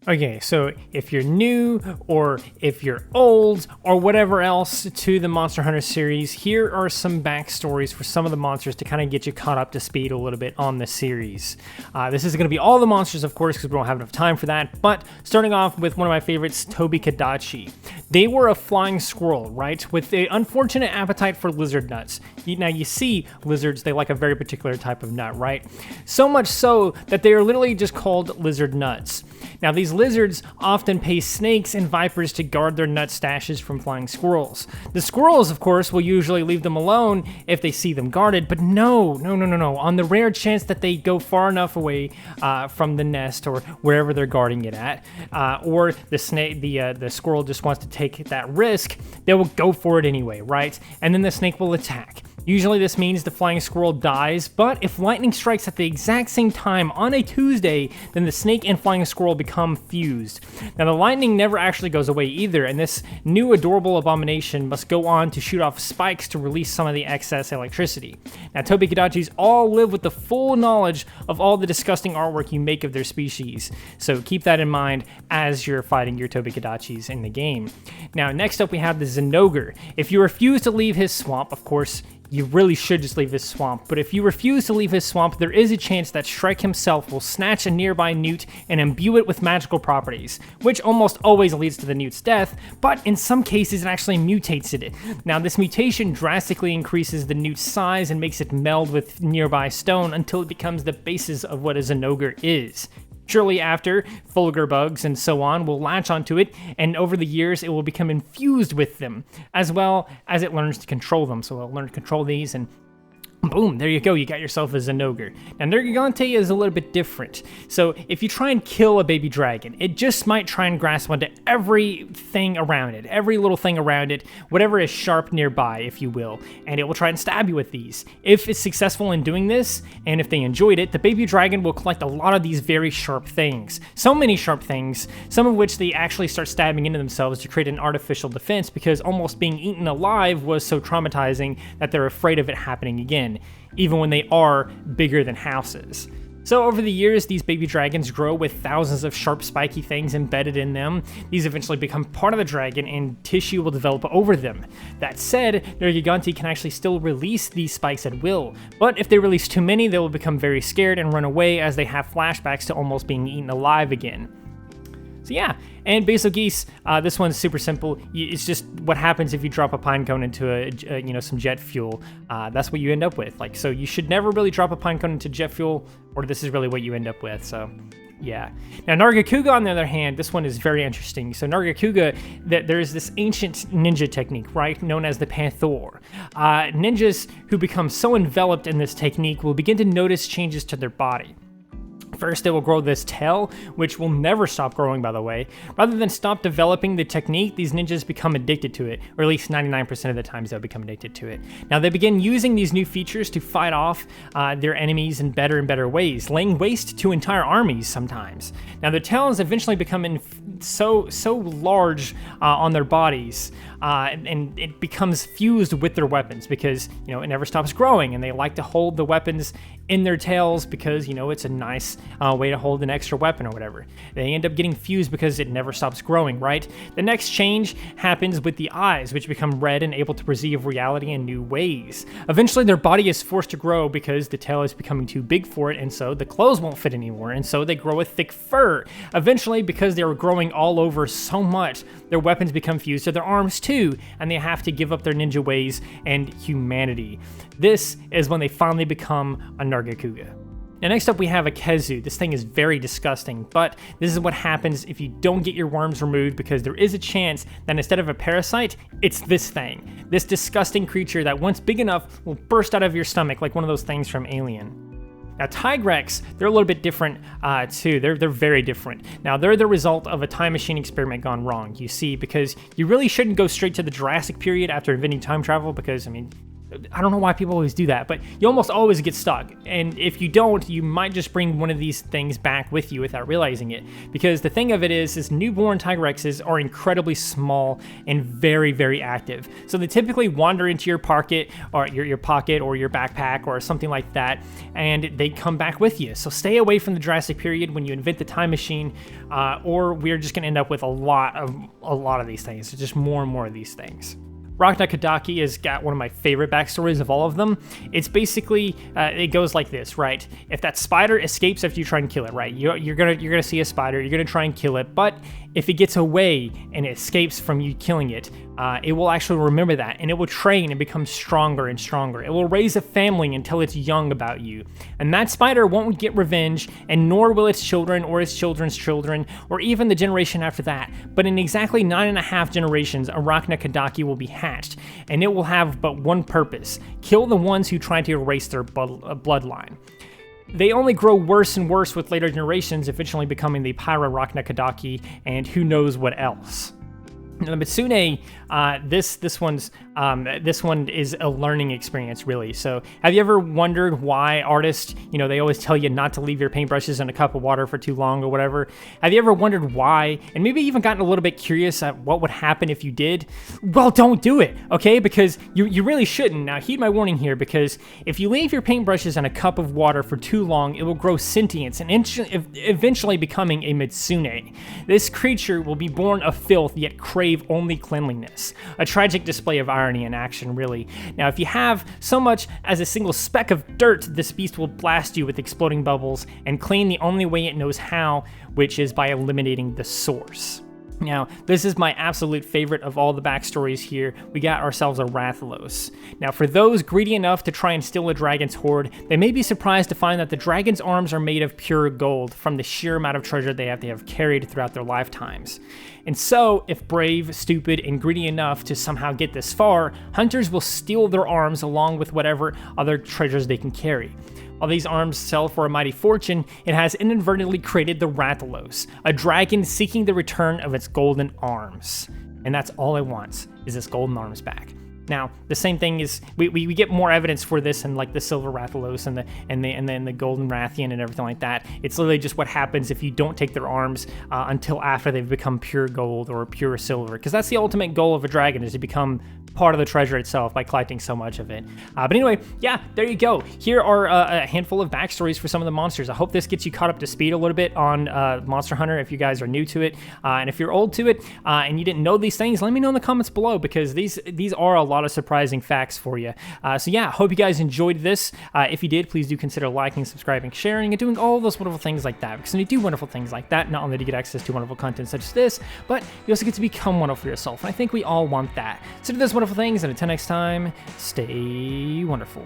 Okay, so if you're new or if you're old or whatever else to the Monster Hunter series, here are some backstories for some of the monsters to kind of get you caught up to speed a little bit on the series. This is going to be all the monsters, of course, because we don't have enough time for that, but starting off with one of my favorites, Tobikadachi. They were a flying squirrel, right, with the unfortunate appetite for lizard nuts. Now, you see lizards, they like a very particular type of nut, right? So much so that they are literally just called lizard nuts. Now, these lizards often pay snakes and vipers to guard their nut stashes from flying squirrels. The squirrels, of course, will usually leave them alone if they see them guarded, but no. On the rare chance that they go far enough away from the nest or wherever they're guarding it at, or the squirrel just wants to take that risk, they will go for it anyway, right? And then the snake will attack. Usually this means the flying squirrel dies, but if lightning strikes at the exact same time on a Tuesday, then the snake and flying squirrel become fused. Now the lightning never actually goes away either, and this new adorable abomination must go on to shoot off spikes to release some of the excess electricity. Now Tobikadachis all live with the full knowledge of all the disgusting artwork you make of their species, so keep that in mind as you're fighting your Tobikadachis in the game. Now next up we have the Zinogre. If you refuse to leave his swamp, of course, you really should just leave his swamp, but if you refuse to leave his swamp, there is a chance that Shrek himself will snatch a nearby newt and imbue it with magical properties, which almost always leads to the newt's death, but in some cases it actually mutates it. Now this mutation drastically increases the newt's size and makes it meld with nearby stone until it becomes the basis of what a Zinogre is. Shortly after, Fulgur bugs and so on will latch onto it, and over the years it will become infused with them, as well as it learns to control them. So it'll learn to control these, and boom, there you go, you got yourself a Zinogre. Now Nergigante is a little bit different. So if you try and kill a baby dragon, it just might try and grasp onto everything around it, every little thing around it, whatever is sharp nearby, if you will, and it will try and stab you with these. If it's successful in doing this, and if they enjoyed it, the baby dragon will collect a lot of these very sharp things. So many sharp things, some of which they actually start stabbing into themselves to create an artificial defense, because almost being eaten alive was so traumatizing that they're afraid of it happening again, even when they are bigger than houses. So over the years, these baby dragons grow with thousands of sharp spiky things embedded in them. These eventually become part of the dragon and tissue will develop over them. That said, Nergigante can actually still release these spikes at will, but if they release too many, they will become very scared and run away as they have flashbacks to almost being eaten alive again. So yeah, and Basil Geese, this one's super simple. It's just what happens if you drop a pine cone into some jet fuel. That's what you end up with. So you should never really drop a pine cone into jet fuel, or this is really what you end up with. So yeah. Now Nargacuga, on the other hand, this one is very interesting. So Nargacuga, there is this ancient ninja technique, right, known as the Panther. Ninjas who become so enveloped in this technique will begin to notice changes to their body. First, they will grow this tail, which will never stop growing, by the way. Rather than stop developing the technique, these ninjas become addicted to it, or at least 99% of the times they'll become addicted to it. Now, they begin using these new features to fight off their enemies in better and better ways, laying waste to entire armies sometimes. Now, their tails eventually become so large on their bodies, and it becomes fused with their weapons because, it never stops growing, and they like to hold the weapons in their tails because, it's a nice way to hold an extra weapon or whatever. They end up getting fused because it never stops growing, right? The next change happens with the eyes, which become red and able to perceive reality in new ways. Eventually, their body is forced to grow because the tail is becoming too big for it, and so the clothes won't fit anymore, and so they grow a thick fur. Eventually, because they were growing all over so much, their weapons become fused to their arms too, and they have to give up their ninja ways and humanity. This is when they finally become a Nargacuga. Now next up we have a Kezu. This thing is very disgusting, but this is what happens if you don't get your worms removed, because there is a chance that instead of a parasite, it's this thing. This disgusting creature that once big enough will burst out of your stomach like one of those things from Alien. Now, Tigrex, they're a little bit different too. They're very different. Now, they're the result of a time machine experiment gone wrong, you see, because you really shouldn't go straight to the Jurassic period after inventing time travel, because, I don't know why people always do that, but you almost always get stuck. And if you don't, you might just bring one of these things back with you without realizing it. Because the thing of it is newborn Tiger Rexes are incredibly small and very, very active. So they typically wander into your pocket or your pocket or your backpack or something like that, and they come back with you. So stay away from the Jurassic period when you invent the time machine, or we're just gonna end up with a lot of these things. So just more and more of these things. Raknakadaki has got one of my favorite backstories of all of them. It's basically, it goes like this, right? If that spider escapes after you try and kill it, right? You're gonna see a spider, you're gonna try and kill it, but if it gets away and it escapes from you killing it, it will actually remember that, and it will train and become stronger and stronger. It will raise a family until it's young about you. And that spider won't get revenge, and nor will its children or its children's children, or even the generation after that. But in exactly 9.5 generations, Arachnakadaki will be hatched, and it will have but one purpose: kill the ones who try to erase their bloodline. They only grow worse and worse with later generations, eventually becoming the Pyra-Raknakadaki, and who knows what else. Now, the Mitsune, this one is a learning experience, really. So have you ever wondered why artists, they always tell you not to leave your paintbrushes in a cup of water for too long or whatever? Have you ever wondered why, and maybe even gotten a little bit curious at what would happen if you did? Well, don't do it, okay? Because you really shouldn't. Now, heed my warning here, because if you leave your paintbrushes in a cup of water for too long, it will grow sentience and eventually becoming a Mitsune. This creature will be born of filth, yet crave only cleanliness. A tragic display of irony in action, really. Now, if you have so much as a single speck of dirt, this beast will blast you with exploding bubbles and clean the only way it knows how, which is by eliminating the source. Now, this is my absolute favorite of all the backstories here. We got ourselves a Rathalos. Now, for those greedy enough to try and steal a dragon's hoard, they may be surprised to find that the dragon's arms are made of pure gold from the sheer amount of treasure they have carried throughout their lifetimes. And so, if brave, stupid, and greedy enough to somehow get this far, hunters will steal their arms along with whatever other treasures they can carry. While these arms sell for a mighty fortune, it has inadvertently created the Rathalos, a dragon seeking the return of its golden arms. And that's all it wants, is its golden arms back. Now, the same thing is, we get more evidence for this in like the Silver Rathalos and then the Golden Rathian and everything like that. It's literally just what happens if you don't take their arms until after they've become pure gold or pure silver, because that's the ultimate goal of a dragon, is to become part of the treasure itself by collecting so much of it. But anyway, yeah, there you go. Here are a handful of backstories for some of the monsters. I hope this gets you caught up to speed a little bit on Monster Hunter if you guys are new to it. And if you're old to it and you didn't know these things, let me know in the comments below, because these are a lot of surprising facts for you. So yeah, hope you guys enjoyed this. If you did, please do consider liking, subscribing, sharing, and doing all those wonderful things like that, because when you do wonderful things like that, not only do you get access to wonderful content such as this, but you also get to become wonderful yourself, and I think we all want that. So do those wonderful things, and until next time, stay wonderful.